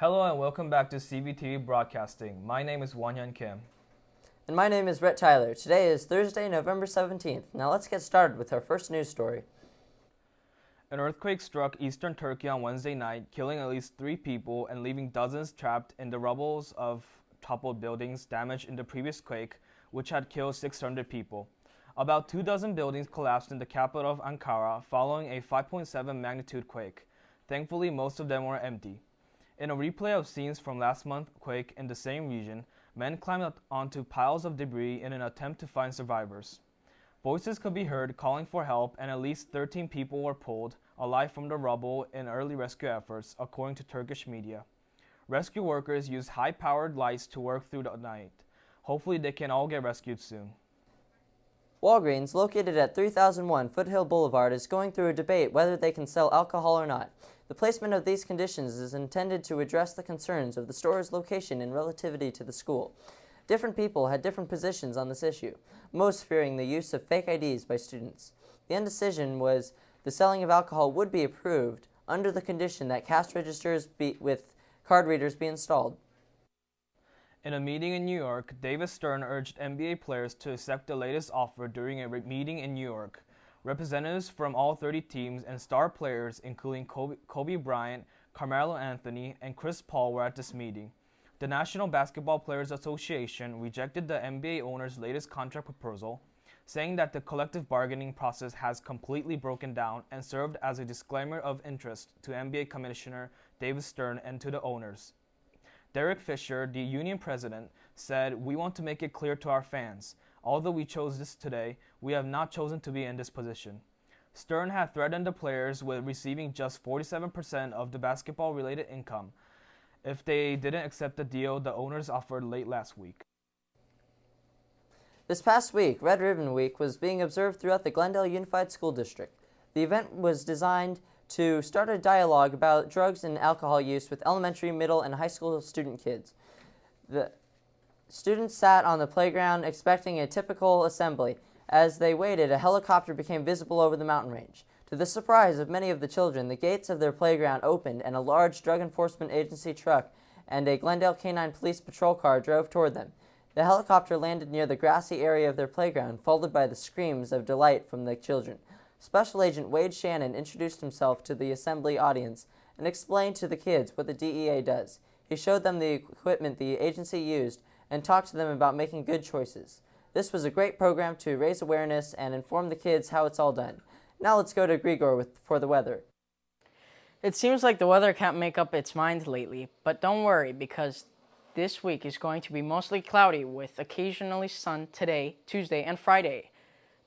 Hello and welcome back to Cvtb Broadcasting. My name is Hyun Kim. And my name is Brett Tyler. Today is Thursday, November 17th. Now let's get started with our first news story. An earthquake struck eastern Turkey on Wednesday night, killing at least 3 people and leaving dozens trapped in the rubble of toppled buildings damaged in the previous quake, which had killed 600 people. About 2 dozen buildings collapsed in the capital of Ankara following a 5.7 magnitude quake. Thankfully, most of them were empty. In a replay of scenes from last month's quake in the same region, men climbed up onto piles of debris in an attempt to find survivors. Voices could be heard calling for help, and at least 13 people were pulled alive from the rubble in early rescue efforts, according to Turkish media. Rescue workers used high-powered lights to work through the night. Hopefully they can all get rescued soon. Walgreens, located at 3001 Foothill Boulevard, is going through a debate whether they can sell alcohol or not. The placement of these conditions is intended to address the concerns of the store's location in relativity to the school. Different people had different positions on this issue, most fearing the use of fake IDs by students. The indecision was the selling of alcohol would be approved under the condition that cash registers with card readers be installed. In a meeting in New York, David Stern urged NBA players to accept the latest offer during a meeting in New York. Representatives from all 30 teams and star players, including Kobe Bryant, Carmelo Anthony, and Chris Paul, were at this meeting. The National Basketball Players Association rejected the NBA owner's latest contract proposal, saying that the collective bargaining process has completely broken down and served as a disclaimer of interest to NBA Commissioner David Stern and to the owners. Derek Fisher, the union president, said, "We want to make it clear to our fans. Although we chose this today, we have not chosen to be in this position." Stern had threatened the players with receiving just 47% of the basketball-related income if they didn't accept the deal the owners offered late last week. This past week, Red Ribbon Week was being observed throughout the Glendale Unified School District. The event was designed to start a dialogue about drugs and alcohol use with elementary, middle, and high school student kids. The students sat on the playground expecting a typical assembly. As they waited, a helicopter became visible over the mountain range. To the surprise of many of the children, the gates of their playground opened and a large Drug Enforcement Agency truck and a Glendale Canine Police Patrol car drove toward them. The helicopter landed near the grassy area of their playground, followed by the screams of delight from the children. Special Agent Wade Shannon introduced himself to the assembly audience and explained to the kids what the DEA does. He showed them the equipment the agency used and talked to them about making good choices. This was a great program to raise awareness and inform the kids how it's all done. Now let's go to Grigor for the weather. It seems like the weather can't make up its mind lately, but don't worry because this week is going to be mostly cloudy with occasionally sun today, Tuesday, and Friday.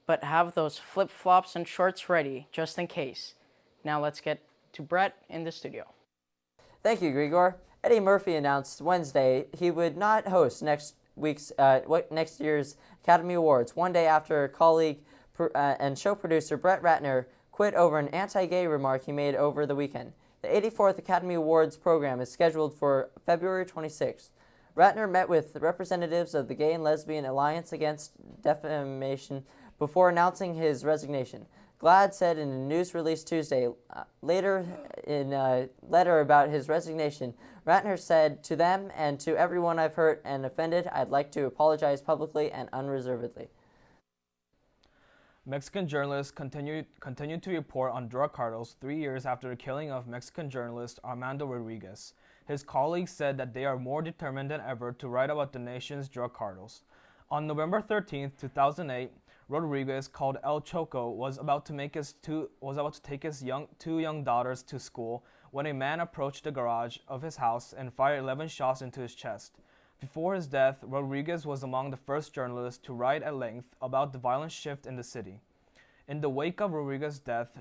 But have those flip-flops and shorts ready just in case. Now let's get to Brett in the studio. Thank you, Grigor. Eddie Murphy announced Wednesday he would not host next year's Academy Awards, one day after colleague and show producer Brett Ratner quit over an anti-gay remark he made over the weekend. The 84th Academy Awards program is scheduled for February 26th. Ratner met with representatives of the Gay and Lesbian Alliance Against Defamation before announcing his resignation. GLAAD said in a news release Tuesday. Later, in a letter about his resignation, Ratner said, "To them and to everyone I've hurt and offended, I'd like to apologize publicly and unreservedly." Mexican journalists continued to report on drug cartels 3 years after the killing of Mexican journalist Armando Rodriguez. His colleagues said that they are more determined than ever to write about the nation's drug cartels. On November 13, 2008, Rodriguez, called El Choco, was about to take his two young daughters to school when a man approached the garage of his house and fired 11 shots into his chest. Before his death, Rodriguez was among the first journalists to write at length about the violent shift in the city. In the wake of Rodriguez's death,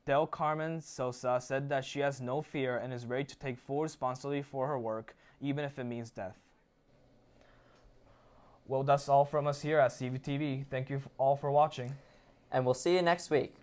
Del Carmen Sosa said that she has no fear and is ready to take full responsibility for her work, even if it means death. Well, that's all from us here at Cvtb. Thank you all for watching. And we'll see you next week.